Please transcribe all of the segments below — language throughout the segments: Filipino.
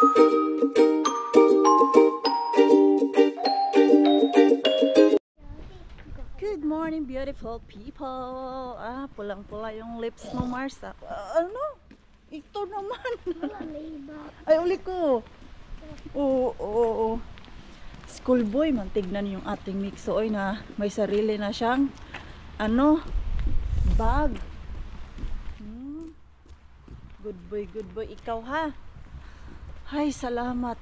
Good morning, beautiful people. Pulang-pula yung lips mo, Mars. Ano? Ito naman. Ay, uli ko. Oo. Schoolboy, man, tignan yung ating mixoy na may sarili na siyang bag. Good boy. Ikaw ha. Ay, salamat.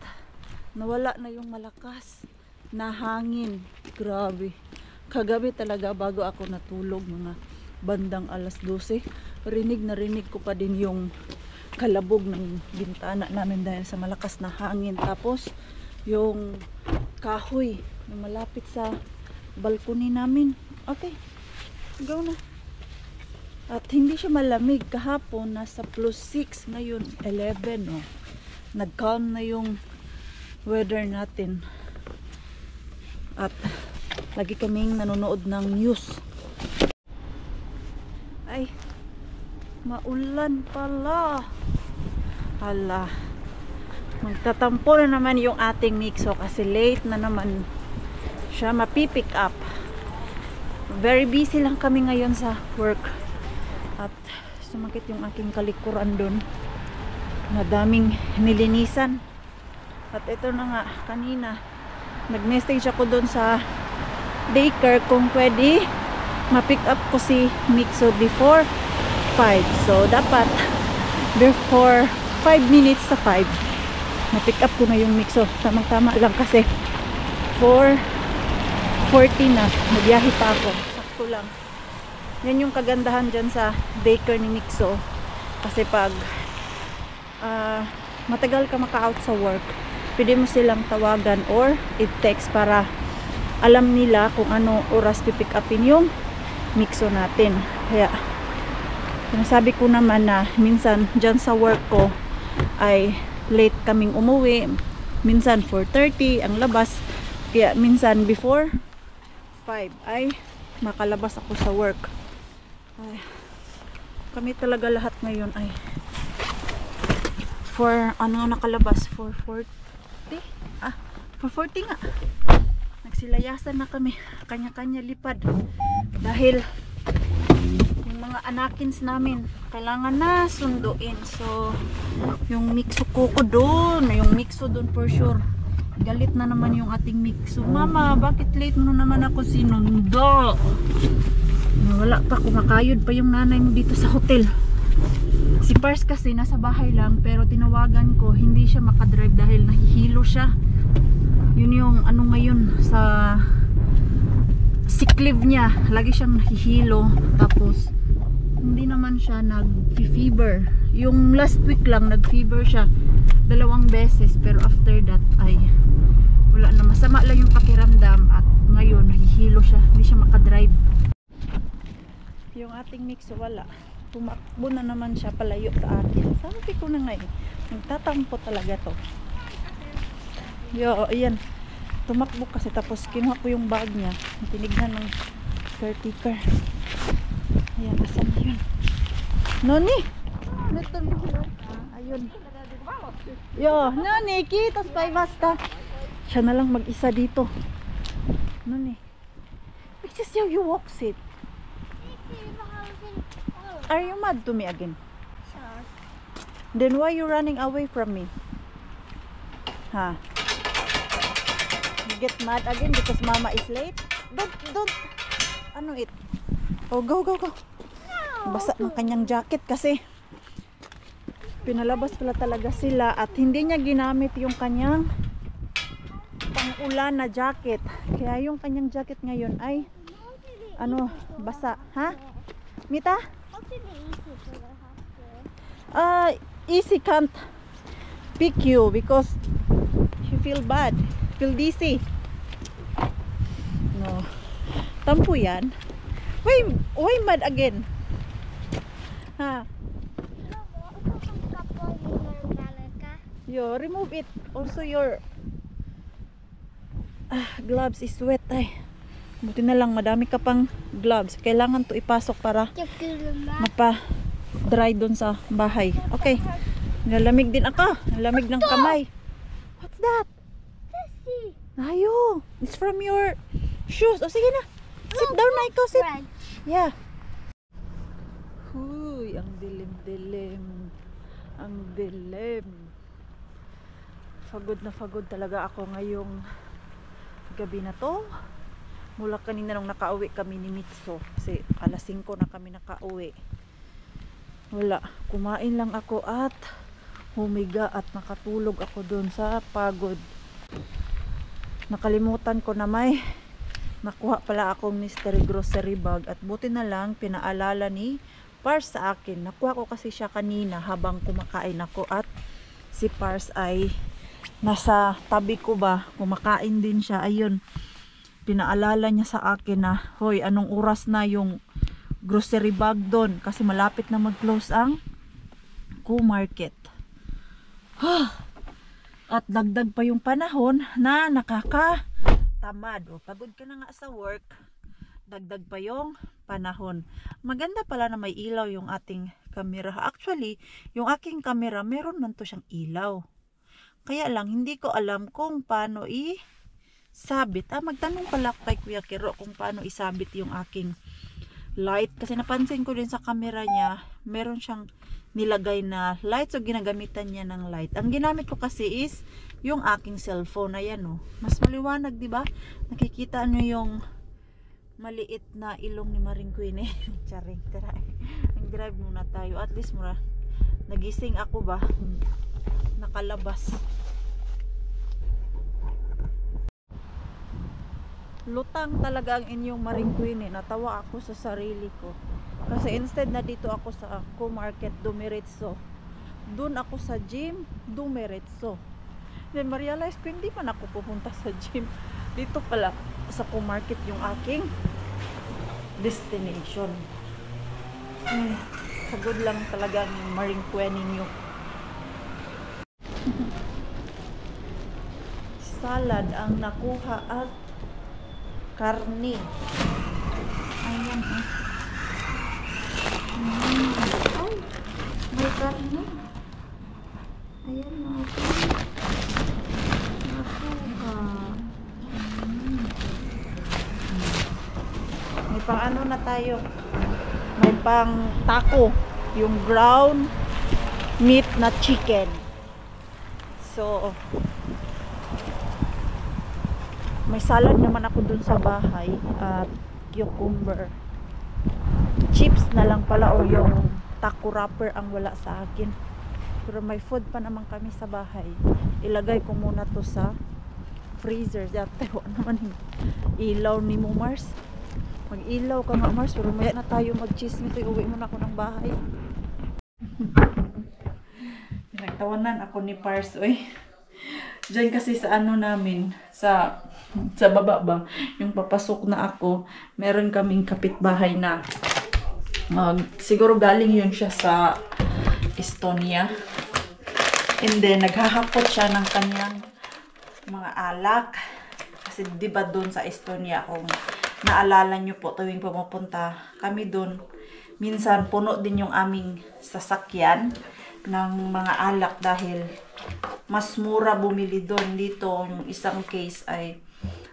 Nawala na yung malakas na hangin. Grabe. Kagabi talaga bago ako natulog, mga bandang alas 12, rinig ko pa din yung kalabog ng bintana namin dahil sa malakas na hangin. Tapos yung kahoy na malapit sa balkoni namin. Okay, go na. At hindi siya malamig. Kahapon nasa +6, ngayon 11. Nag-calm na yung weather natin. At lagi kaming nanonood ng news. Ay, maulan pala. Hala, magtatampo na naman yung ating mixo kasi late na naman siya mapipick up. Very busy lang kami ngayon sa work. At sumakit yung aking kalikuran doon. Madaming nilinisan. At ito na nga, kanina nag-message ako doon sa daycare kung pwede ma-pick up ko si Mixo before 5. So dapat before 5 minutes sa 5 ma-pick up ko na yung Mixo. Tamang-tama lang kasi 4:40 na. Nagyahi pa ako. Sakto lang. Yan yung kagandahan dyan sa daycare ni Mixo. Kasi pag matagal ka maka-out sa work, pwede mo silang tawagan or i-text para alam nila kung ano oras pipick upin yung Mixo natin. Kaya sinasabi ko naman na minsan dyan sa work ko ay late kaming umuwi, minsan 4:30 ang labas, kaya minsan before 5 ay makalabas ako sa work. Ay, kami talaga lahat ngayon ay nakalabas 4:40. 4:40 nga. Nagsilayasan na kami, kanya-kanya lipad dahil yung mga anakins namin kailangan na sunduin. So yung Mixo ko doon, yung Mixo doon for sure. Galit na naman yung ating Mixo. Mama, bakit late mo naman ako sinundo? Wala pa, kumakayod pa yung nanay mo dito sa hotel. Si Pars kasi nasa bahay lang, pero tinawagan ko, hindi siya makadrive dahil nahihilo siya. Yun yung ngayon sa sick leave niya, lagi siyang nahihilo. Tapos hindi naman siya nag-fever. Yung last week lang nag-fever siya 2 beses, pero after that ay wala na, masama lang yung pakiramdam. At ngayon nahihilo siya, hindi siya makadrive. Yung ating Mixo wala, tumakbo na naman siya palayo sa akin. Sabi ko na nga nagtatampo talaga to. Ayan, tumakbo kasi, tapos kinuha ko yung bag niya, tinignan ng caretaker. Ayan, asan na yun? Noni! Ayun. Noni, kitos pa basta. Siya na lang mag-isa dito. Noni, it's just how you walk, sit. Are you mad to me again? Then why you running away from me? Ha? Get mad again because mama is late? Don't it? Oh, go. Basa ng kanyang jacket kasi pinalabas pala talaga sila at hindi niya ginamit yung kanyang pang-ulan na jacket. Kaya yung kanyang jacket ngayon ay basa. Ha? Mita? Easy can't pick you because you feel bad. Feel dizzy. No. Tampo yan. Why mad again? Ha? Yo, remove it. Also your gloves is wet ay. Buti na lang madami ka pang gloves. Kailangan to ipasok para mapa-dry doon sa bahay. Okay. Nalamig din ako. Nalamig ng kamay. What's that? Sissy. Ayo. It's from your shoes. O sige na. Sit down na ikaw. Sit. Red. Yeah. Huy, ang dilim-dilim. Ang dilim. Pagod talaga ako ngayong gabi na to. Mula kanina nung nakauwi kami ni Mitso. Kasi alas 5 na kami nakauwi. Wala. Kumain lang ako at humiga at nakatulog ako dun sa pagod. Nakalimutan ko na may nakuha pala akong mystery grocery bag at buti na lang pinaalala ni Pars sa akin. Nakuha ko kasi siya kanina habang kumakain ako at si Pars ay nasa tabi ko ba, kumakain din siya. Ayun, pinaalala niya sa akin na, hoy, anong oras na yung grocery bag doon kasi malapit na mag-close ang Q-Market. At dagdag pa yung panahon na nakakatamad. O, pagod ka na nga sa work, dagdag pa yung panahon. Maganda pala na may ilaw yung ating camera. Actually, yung aking camera, meron man to siyang ilaw. Kaya lang, hindi ko alam kung paano isabit. Magtanong pala ako kay Kuya Kiro kung paano isabit yung aking light. Kasi napansin ko din sa camera niya, meron siyang nilagay na light. So, ginagamitan niya ng light. Ang ginamit ko kasi is yung aking cellphone. Ayan o. Mas maliwanag, di ba? Nakikita nyo yung maliit na ilong ni Maring Queen eh. Charing. Tara. Ang drive muna tayo. At least mura. Nagising ako ba? Nakalabas. Lutang talaga ang inyong Maring Queen eh. Natawa ako sa sarili ko. Kasi instead na dito ako sa Q-Market, dumiretso. Doon ako sa gym, dumiretso. Then ma-realize ko hindi pa ako pupunta sa gym. Dito pala sa Q-Market yung aking destination. Pagod lang talaga ang Maring Queen ninyo. Salad ang nakuha at karne. Ayan eh. Ay, may karne. Ayan natin. Nakuha. May pang ano na tayo. May pang taco. Yung ground meat na chicken. So, may salad naman ako dun sa bahay at cucumber. Chips na lang pala o yung taco wrapper ang wala sa akin. Pero may food pa naman kami sa bahay. Ilagay ko muna to sa freezer. Dati wala naman yung ilaw ni mo, Mars. Mag-ilaw ka nga, Mars. Pero maya na tayo mag-chismis. Uwi muna ako ng bahay. Nagtawanan ako ni Pars. Uy. Diyan kasi sa ano namin, sa baba ba, yung papasok na ako, meron kaming kapitbahay na siguro galing yun siya sa Estonia. And then naghahakot siya ng kanyang mga alak. Kasi diba doon sa Estonia, kung naalala nyo po tuwing pumupunta kami doon, minsan puno din yung aming sasakyan ng mga alak dahil mas mura bumili doon. Dito yung isang case ay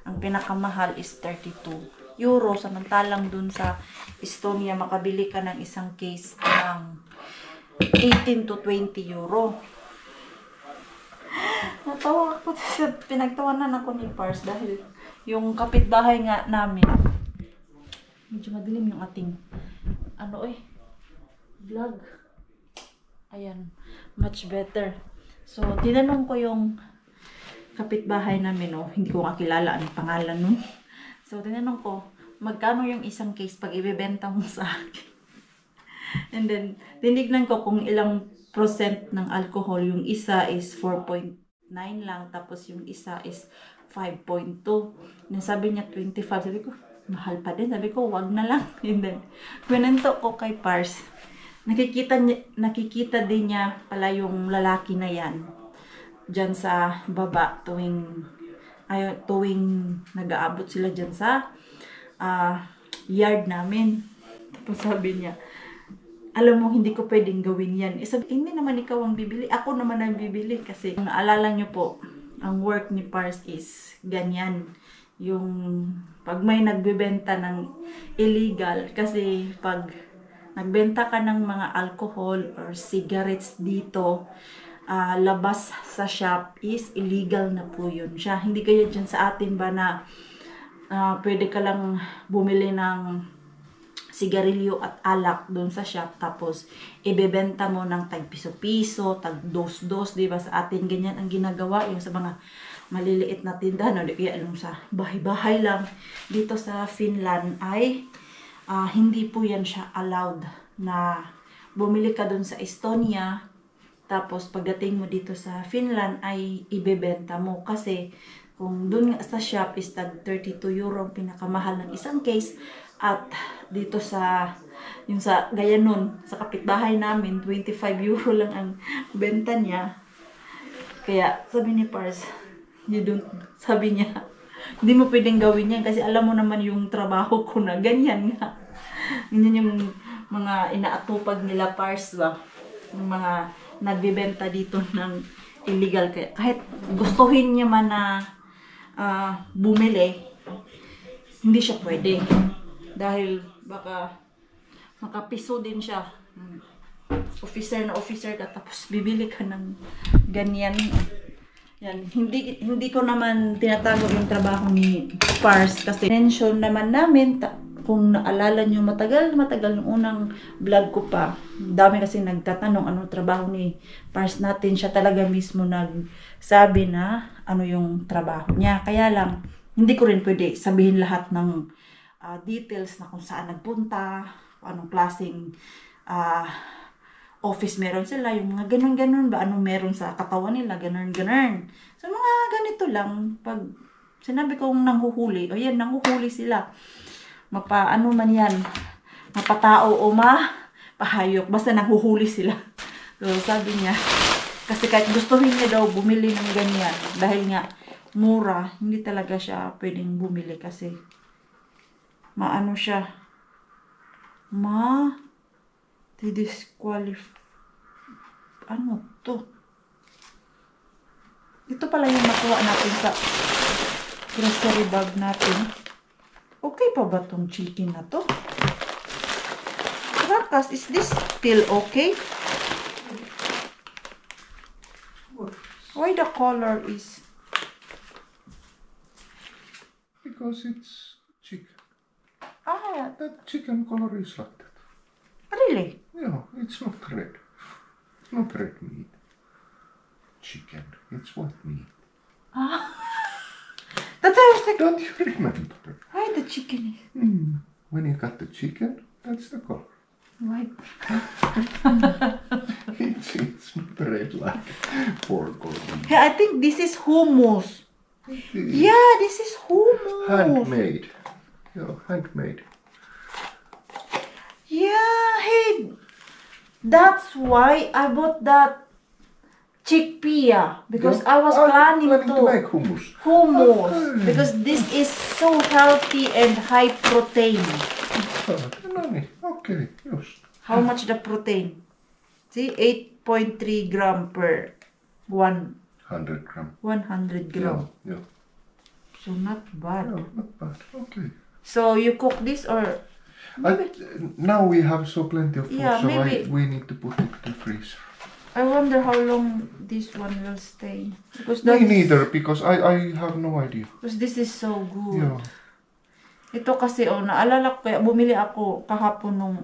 ang pinakamahal is 32 euro, samantalang dun sa Estonia makabili ka ng isang case ng 18 to 20 euro. Natawa ako, pinagtawanan ako ni Pars dahil yung kapitbahay nga namin, medyo madilim yung ating vlog. Ayan, much better. So, tinanong ko yung kapitbahay namin, hindi ko kakilala ang pangalan nun. So, tinanong ko, magkano yung isang case pag ibebenta mo sa akin? And then, tinignan ko kung ilang % ng alcohol. Yung isa is 4.9 lang, tapos yung isa is 5.2. Sabi niya 25. Sabi ko, mahal pa din. Sabi ko, wag na lang. And then, kwento ko kay Pars. Nakikita din niya pala yung lalaki na yan dyan sa baba tuwing nag-aabot sila dyan sa yard namin. Tapos sabi niya, alam mo, hindi ko pwedeng gawin yan. Hindi naman ikaw ang bibili. Ako naman ang bibili. Kasi, naalala nyo po, ang work ni Pars is ganyan. Yung, pag may nagbebenta ng illegal, kasi pag nagbenta ka ng mga alcohol or cigarettes dito, labas sa shop is illegal na po yun siya. Hindi kaya dyan sa atin ba na pwede ka lang bumili ng sigarilyo at alak doon sa shop, tapos ibebenta mo ng tag piso-piso, tag dos-dos, di ba? Sa atin ganyan ang ginagawa, yung sa mga maliliit na tindahan, no? Di kaya sa bahay-bahay lang. Dito sa Finland ay hindi po yan siya allowed na bumili ka doon sa Estonia, tapos pagdating mo dito sa Finland ay ibebenta mo. Kasi kung doon sa shop is tag 32 euro ang pinakamahal ng isang case, at dito sa yung sa gaya nun, sa kapitbahay namin 25 euro lang ang benta niya. Kaya sabi ni Pars, sabi niya, hindi mo pwedeng gawin yan kasi alam mo naman yung trabaho ko na ganyan nga. Ganyan yung mga inaatupag nila, Pars ba? Yung mga nagbibenta dito ng illegal. Kaya kahit gustuhin niya man na bumili, hindi siya pwede. Dahil baka makapiso din siya. Officer na officer ka, tapos bibili ka ng ganyan. Yan. Hindi ko naman tinatago yung trabaho ni Pars kasi mention naman namin, kung naalala nyo, matagal yung unang vlog ko pa. Dami kasi nagtatanong anong trabaho ni Pars natin. Siya talaga mismo nagsabi na ano yung trabaho niya. Kaya lang, hindi ko rin pwede sabihin lahat ng details na kung saan nagpunta, anong klaseng office meron sila, yung mga ganun-ganun ba, anong meron sa katawan nila, ganun-ganun. So, mga ganito lang, pag sinabi kong nanghuhuli, o yan, nanghuhuli sila. Ano man yan, mapatao o mapahayok, basta nanghuhuli sila. So, sabi niya, kasi kahit gustuhin niya daw bumili ng ganyan, dahil nga, mura, hindi talaga siya pwedeng bumili kasi maano siya, ano to? Ito pala yung nakuha natin sa grocery bag natin. Okay pa ba tong chicken na to? Rakas, is this still okay? Why the color is? Because it's chicken. Ah, That chicken color is like that. really? Yeah, it's not red. It's not red meat. Chicken. It's white meat. That's how I was like, Don't you remember? why the chicken is When you got the chicken, that's the color. white? It's not red like pork or beef. Yeah, I think this is hummus. Yeah, this is hummus. Handmade. Yeah, handmade. Yeah, hey, that's why I bought that chickpea, because I was planning to to make hummus. hummus, because this is so healthy and high protein. Okay, just. How much the protein? See, 8.3 gram per 100 gram. 100 gram. Yeah. So not bad. Yeah, not bad. Okay. So you cook this or? Now we have so plenty of food, Yeah, so maybe- we need to put it in the freezer. I wonder how long this one will stay. Because Me that's- neither, because I have no idea. Because this is so good. Yeah. Ito kasi, naalala ko, kaya bumili ako kahapon nung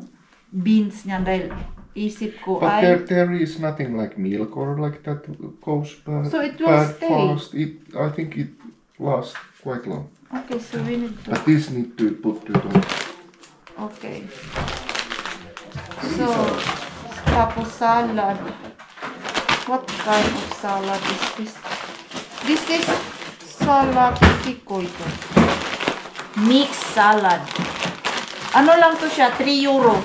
beans niya dahil isip ko But ay... there is nothing like milk or like that goes bad, So it will stay? fast. I think it lasts quite long. Okay, so we need to... But this need to put to the... Okay. So, tapos salad. What kind of salad is this? This is salad tiko ito. Mixed salad. Ano lang to siya? 3 euro.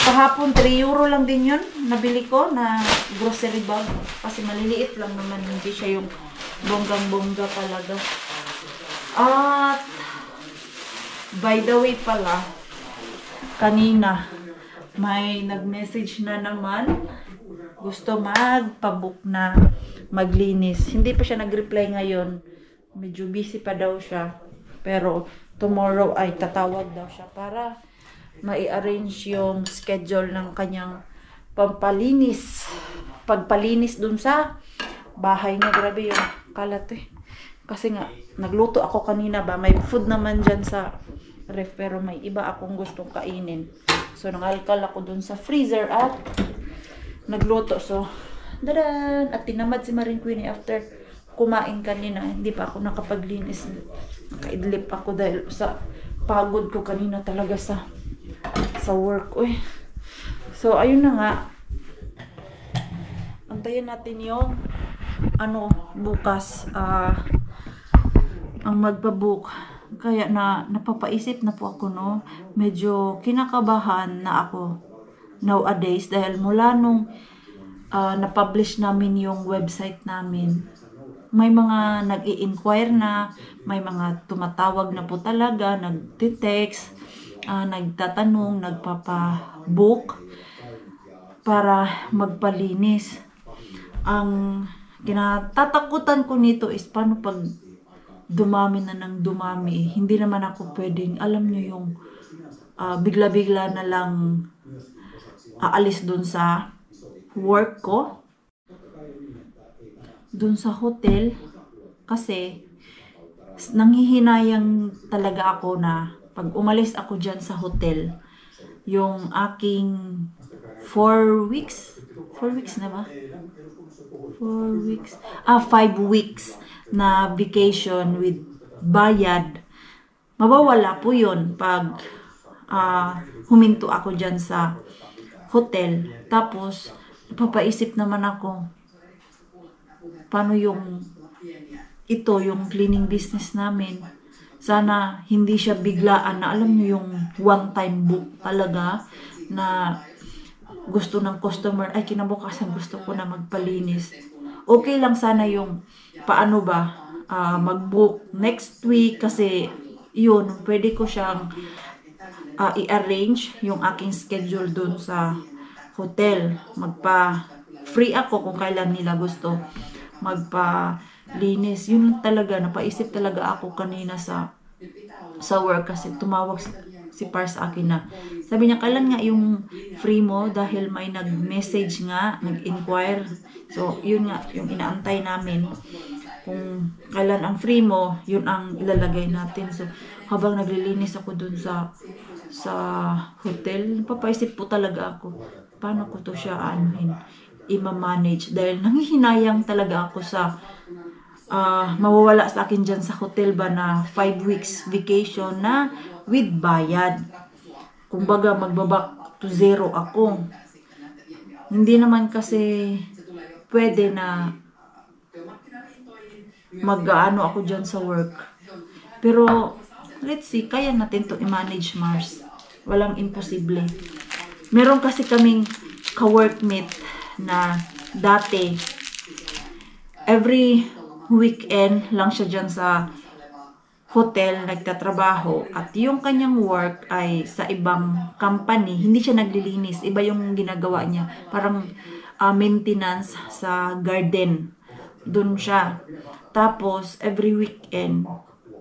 Kahapon 3 euro lang din yun. Nabili ko na grocery bag. Kasi maliliit lang naman. Hindi siya yung bonggang-bongga talaga. At by the way pala, kanina may nag-message na naman. Gusto magpabook na maglinis. Hindi pa siya nag-reply ngayon. Medyo busy pa daw siya. Pero tomorrow ay tatawag daw siya para mai-arrange yung schedule ng kanyang pampalinis. Pagpalinis dun sa bahay niya. Grabe yung kalat eh. Kasi nga, nagluto ako kanina ba. May food naman dyan sa ref. Pero may iba akong gustong kainin. So, nangalkal ako dun sa freezer at nagluto. So, dadan! At tinamad si Maring Queenie after kumain kanina. Hindi pa ako nakapaglinis. Nakaidlip ako dahil sa pagod ko kanina talaga sa work. Uy. So, ayun na nga. Antayin natin yung bukas ang magpabook. Kaya napapaisip na po ako, no? Medyo kinakabahan na ako nowadays dahil mula nung na-publish namin yung website namin, may mga nag-i-inquire na, may mga tumatawag na po talaga, nag-text, nagtatanong, nagpapabook para magpalinis. Ang kinatatakutan ko nito is paano pag dumami na ng dumami. Hindi naman ako pwedeng, alam nyo yung bigla-bigla na lang aalis dun sa work ko, dun sa hotel, kasi nanghihinayang talaga ako na pag umalis ako dyan sa hotel, yung aking 4 weeks na ba? 4 weeks? 5 weeks na vacation with bayad, mawawala po yun pag huminto ako dyan sa hotel. Tapos, napapaisip naman ako, paano yung cleaning business namin. Sana hindi siya biglaan na, alam niyo yung one-time book talaga na gusto ng customer, ay kinabukasan gusto ko na magpalinis. Okay lang sana yung paano ba mag-book next week kasi yun, pwede ko siyang i-arrange yung aking schedule dun sa hotel. Magpa-free ako kung kailan nila gusto magpa-linis. Yun talaga, napaisip talaga ako kanina sa work kasi tumawag si Par sa akin na sabi niya, kailan nga yung free mo dahil may nag-message nga, nag-inquire. So, yun nga, yung inaantay namin. Kung kailan ang free mo, yun ang ilalagay natin. So, habang naglilinis ako dun sa hotel, napapaisip po talaga ako, paano ko to siya i-manage. Dahil nanghihinayang talaga ako sa mawawala sa akin dyan sa hotel ba na 5 weeks vacation na with bayad. Kumbaga, magbaback to zero ako. Hindi naman kasi pwede na mag-ano ako dyan sa work. Pero, let's see, kaya natin to i-manage, Mars. Walang imposible. Meron kasi kaming ka-workmate na dati, every weekend lang siya dyan sa hotel nagtatrabaho at yung kanyang work ay sa ibang company. Hindi siya naglilinis. Iba yung ginagawa niya. Parang maintenance sa garden. Doon siya. Tapos, every weekend,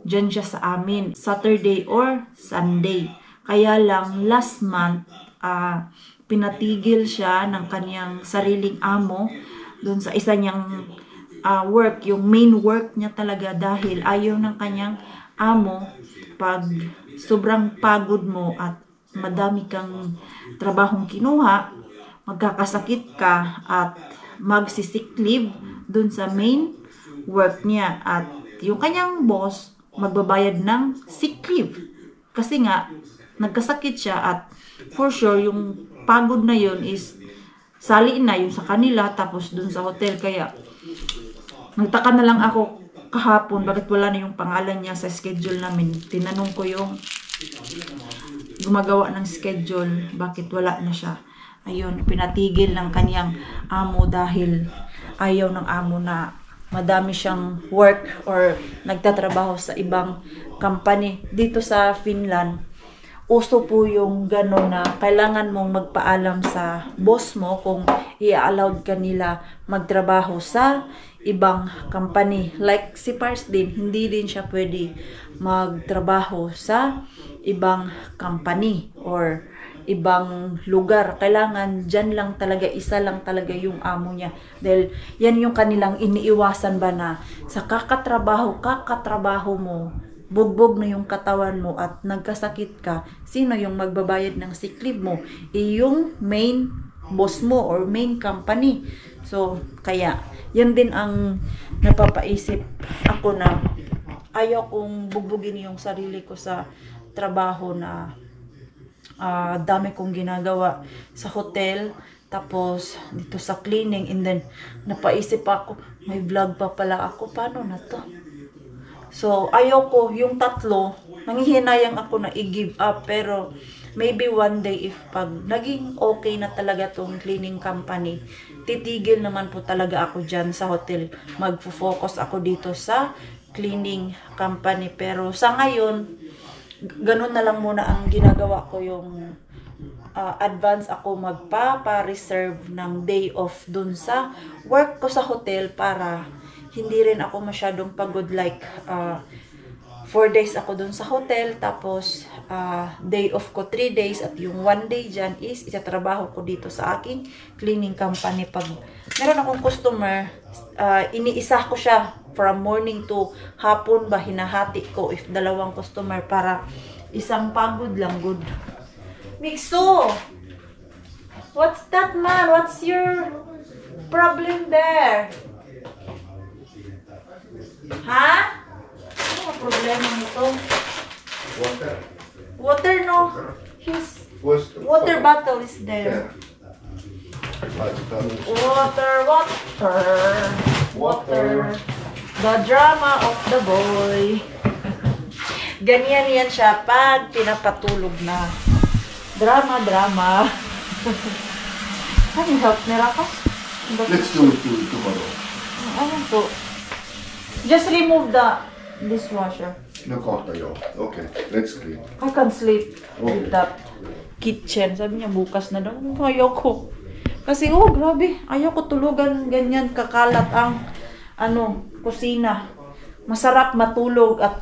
dyan siya sa amin. Saturday or Sunday. Kaya lang, last month, pinatigil siya ng kanyang sariling amo doon sa isa niyang work, yung main work niya talaga dahil ayaw ng kanyang amo pag sobrang pagod mo at madami kang trabahong kinuha, magkakasakit ka at magsisick leave dun sa main work niya at yung kanyang boss magbabayad ng sick leave kasi nga nagkasakit siya at for sure yung pagod na yun is sali na yung sa kanila tapos dun sa hotel. Kaya nagtaka na lang ako kahapon bakit wala na yung pangalan niya sa schedule namin. Tinanong ko yung gumagawa ng schedule, bakit wala na siya. Ayun, pinatigil ng kanyang amo dahil ayaw ng amo na madami siyang work or nagtatrabaho sa ibang company. Dito sa Finland, uso po yung gano'n na kailangan mong magpaalam sa boss mo kung i-allowed ka nila magtrabaho sa ibang company. Like si Pars din, hindi din siya pwede magtrabaho sa ibang company or ibang lugar. Kailangan dyan lang talaga, isa lang talaga yung amo niya. Dahil yan yung kanilang iniiwasan ba na sa kakatrabaho mo, bugbog na yung katawan mo at nagkasakit ka, sino yung magbabayad ng sick leave mo? Yung main boss mo or main company. So, kaya, yun din ang napapaisip ako na ayaw kong bugbugin yung sarili ko sa trabaho na dami kong ginagawa sa hotel, tapos dito sa cleaning, and then napaisip ako, may vlog pa pala ako, paano na to? So, ayaw ko, yung tatlo, nanghihinayang ako na i-give up, pero maybe one day, if pag naging okay na talaga tong cleaning company, titigil naman po talaga ako dyan sa hotel. Magfo-focus ako dito sa cleaning company. Pero sa ngayon, ganun na lang muna ang ginagawa ko, yung advance ako magpa-reserve ng day off dun sa work ko sa hotel para hindi rin ako masyadong pagod, like 4 days ako dun sa hotel, tapos day off ko 3 days, at yung 1 day dyan is itatrabaho ko dito sa aking cleaning company. Pag meron akong customer, iniisa ko siya from morning to hapon ba, hinahati ko if 2 customer para isang pagod lang, good. Mixo! What's that, man? What's your problem there? Ha? Ano ang problema nito? Water. Water, no? His water bottle is there. Water, water. The drama of the boy. Ganyan yan siya pag pinapatulog na. Drama. Can you help me, Rakas? Let's do it tomorrow. Ayan po. Just remove the dishwasher. No, okay, let's clean. I can sleep Okay. with that kitchen. Sabi niya, bukas na daw. Ayoko. Kasi, grabe. Ayoko tulugan ganyan. Kakalat ang, kusina. Masarap matulog at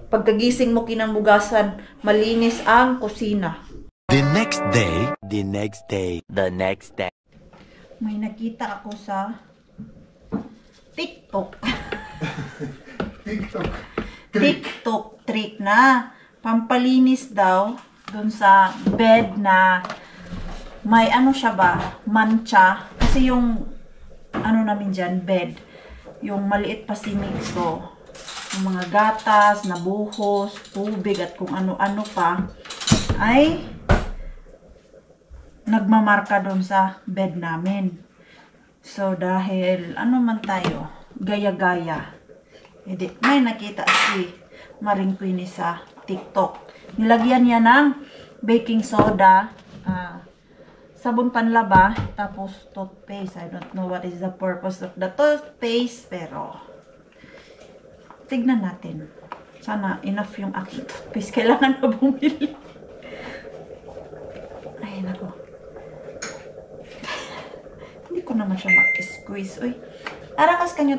pagkagising mo kinabukasan, malinis ang kusina. The next day. May nakita ako sa TikTok. TikTok trick na pampalinis daw dun sa bed na may siya ba, mancha. Kasi yung namin dyan, bed, yung maliit pa si Mixo, yung mga gatas, nabuhos, tubig at kung ano-ano pa ay nagmamarka dun sa bed namin. So dahil man tayo, gaya-gaya, may nakita si Maring Queenie sa TikTok. Nilagyan niya ng baking soda, sabon panlaba, tapos toothpaste. I don't know what is the purpose of the toothpaste, pero tignan natin. Sana enough yung aking toothpaste. Kailangan na bumili. Ay, nako. Hindi ko naman siya mag-squeeze. Uy, arakas kanyo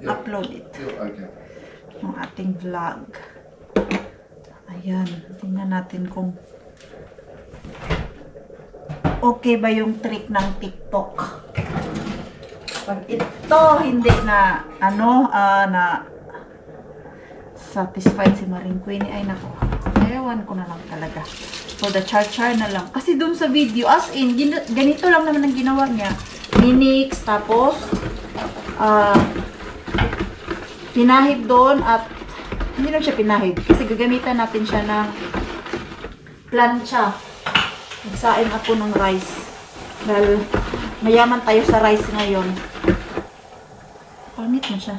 upload it. Okay. Ang ating vlog. Ayan. Tingnan natin kung okay ba yung trick ng TikTok. Pag ito hindi na na satisfied si Maring Queenie, ay nako, ewan ko na lang talaga. So the char na lang. Kasi dun sa video, as in, ganito lang naman ang ginawa niya. Minix, tapos pinahid doon, at hindi lang siya pinahid kasi gagamitan natin siya ng plancha. Nagsain ako ng rice dahil mayaman tayo sa rice ngayon. Pangit na siya.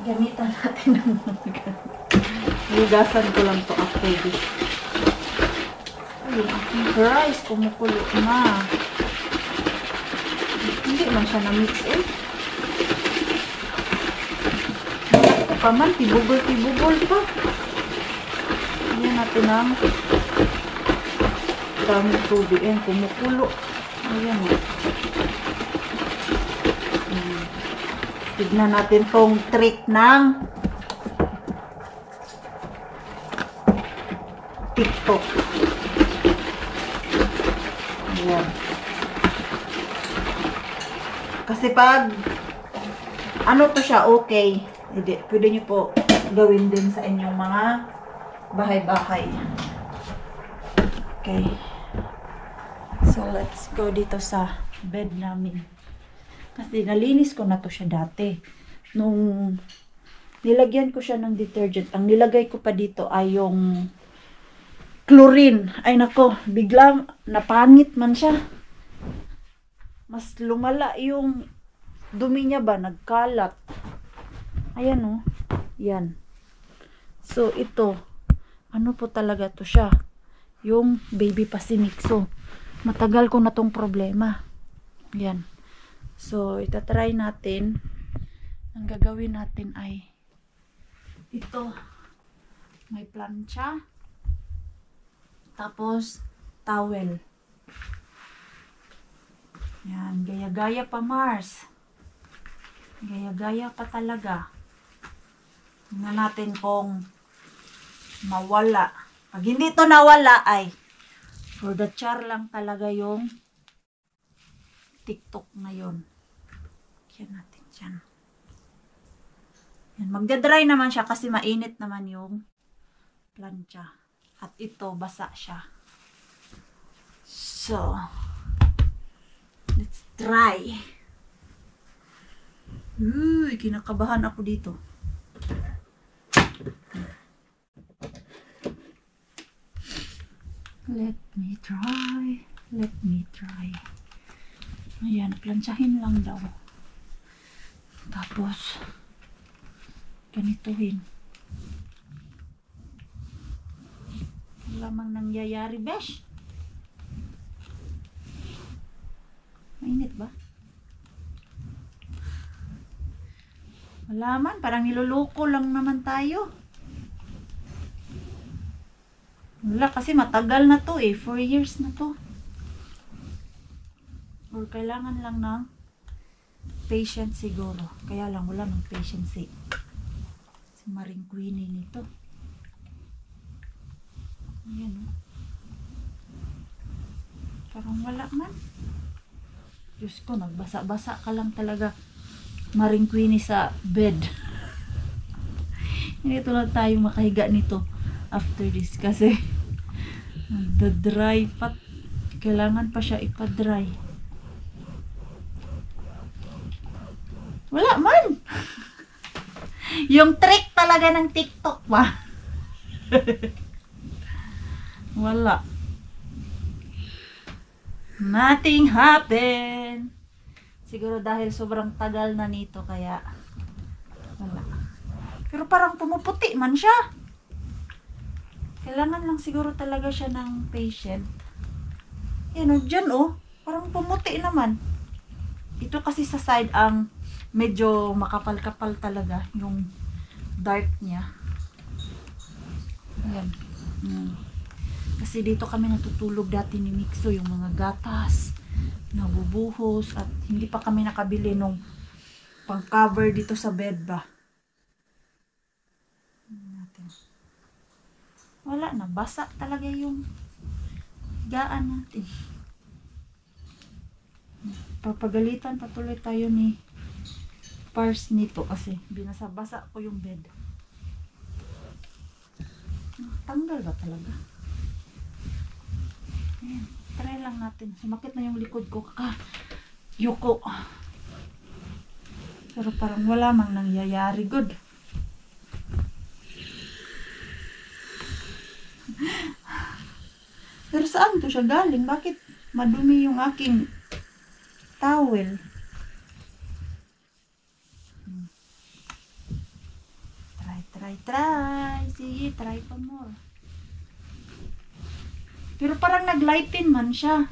Gamitan natin ng hugasan ko lang to after this. Ay, aking rice kumukulo na. Hindi man siya na-mix eh. pa man, tibugol pa. Ayan natin ang daming tubig. Ayan, kumukulo. Ayan. Tignan natin tong trick ng TikTok. Ayan. Kasi pag ano to siya, okay. Pwede nyo po gawin din sa inyong mga bahay-bahay. Okay. So, let's go dito sa bed namin. Kasi nalinis ko na to siya dati. Nung nilagyan ko siya ng detergent, ang nilagay ko pa dito ay yung chlorine. Ay nako, biglang napangit man siya. Mas lumala yung dumi niya ba, nagkalat. Ayan o. Yan. So, ito. Ano po talaga to siya? Yung baby pasimixo. Matagal ko na tong problema. Yan. So, itatry natin. Ang gagawin natin ay ito. May plancha. Tapos, towel. Yan. Gaya-gaya pa, Mars. Gaya-gaya pa talaga. Tingnan natin kung mawala. Pag hindi to nawala ay for the char lang talaga yung TikTok na yun. Kaya natin dyan. Yan. Magdadry naman siya kasi mainit naman yung plancha. At ito, basa siya. So, let's try. Uy, kinakabahan ako dito. Let me try. Let me try. Ayan, plansyahin lang daw. Tapos, ganituhin. Wala mang nangyayari, besh. Mainit ba? Wala man, parang niluloko lang naman tayo. Wala, kasi matagal na to eh. 4 years na to. Or kailangan lang ng patience siguro. Kaya lang wala ng patience eh. Si Maring Queenie nito. Ayan o. Parang wala man. Diyos ko, nagbasa-basa ka lang talaga, Maring Queenie, sa bed. Hindi tulad tayo makahiga nito after this kasi nagda-dry pa. Kailangan pa siya ipa-dry. Wala man. Yung trick talaga ng TikTok ba? Wala. Nothing happened. Siguro dahil sobrang tagal na nito kaya wala. Pero parang pumuputi man siya. Kailangan lang siguro talaga siya ng patient. Yan o, dyan o. Parang pumuti naman. Ito kasi sa side ang medyo makapal-kapal talaga yung dark niya. Ayan. Kasi dito kami natutulog dati ni Mixo, yung mga gatas, nabubuhos, at hindi pa kami nakabili nung pang-cover dito sa bed ba. Wala na, basa talaga yung gaan natin. Papagalitan patuloy tayo ni Pars nito kasi binasa-basa ko yung bed. Tanggal ba talaga? Ayan, try lang natin. Sumakit na yung likod ko. Yuko. Pero parang wala mang nangyayari. Good. Pero saan to siya galing? Bakit madumi yung aking towel? Try. Sige, try pa more. Pero parang naglighten man siya.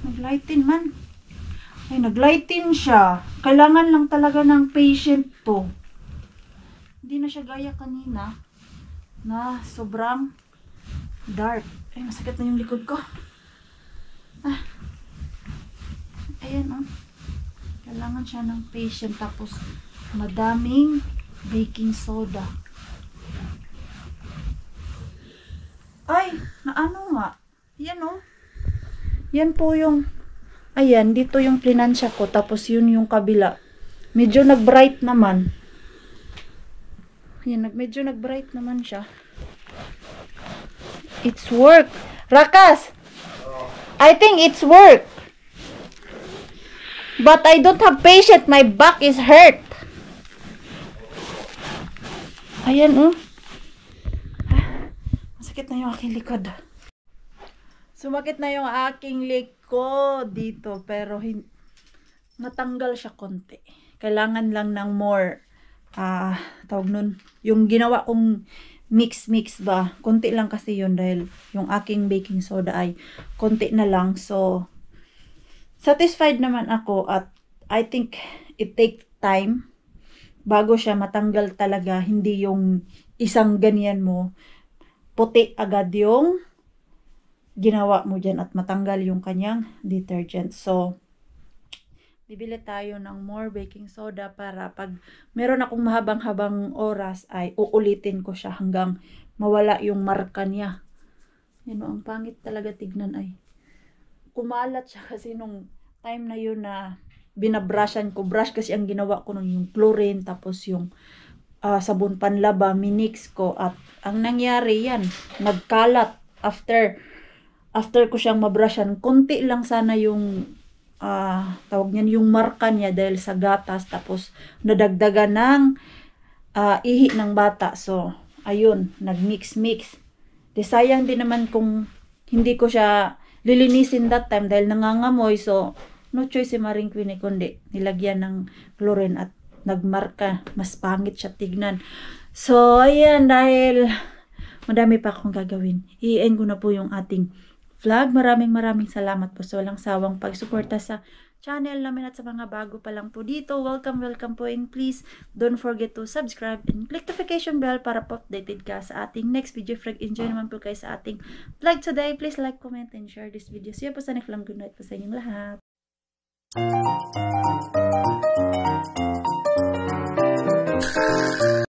Naglighten man. Ay, naglighten siya. Kailangan lang talaga ng patient to. Hindi na siya gaya kanina na sobrang dark. Ay, masakit na yung likod ko. Ayan, oh. Kailangan siya ng patient. Tapos, madaming baking soda. Ay, naano nga. Yan, oh. Yan po yung, ayan, dito yung plinansya ko. Tapos, yun yung kabila. Medyo nag-bright naman. Yan, medyo nag-bright naman siya. It's work. Rakas! I think it's work. But I don't have patient. My back is hurt. Ayan, oh. Masakit na yung aking likod. Sumakit na yung aking likod dito. Pero natanggal siya konti. Kailangan lang ng more, tawag nun, yung ginawa kong mix ba. Konti lang kasi yun dahil yung aking baking soda ay konti na lang. So, satisfied naman ako at I think it takes time bago siya matanggal talaga. Hindi yung isang ganyan mo, puti agad yung ginawa mo dyan at matanggal yung kanyang detergent. So, bibili tayo ng more baking soda para pag meron akong mahabang-habang oras ay uulitin ko siya hanggang mawala yung marka niya. Yan o, ang pangit talaga tignan ay. Kumalat siya kasi nung time na yun na binabrushan ko. Brush kasi ang ginawa ko nun yung chlorine tapos yung sabon panlaba, minix ko. At ang nangyari yan, nagkalat after ko siyang mabrushan. Konti lang sana yung tawag niyan yung marka niya dahil sa gatas tapos nadagdagan ng ihi ng bata. So, ayun, nagmix. Di sayang din naman kung hindi ko siya lilinisin that time dahil nangangamoy. So, no choice si Maring Queenie kundi nilagyan ng chlorine at nagmarka. Mas pangit siya tignan. So, ayan, dahil madami pa akong gagawin. I-end ko na po yung ating vlog. Maraming salamat po sa walang sawang pagsuporta sa channel namin at sa mga bago pa lang po dito. Welcome po, and please don't forget to subscribe and click notification bell para po updated ka sa ating next video. Frag enjoy naman po kayo sa ating vlog today. Please like, comment, and share this video. See you po sa next vlog. Good night po sa inyong lahat.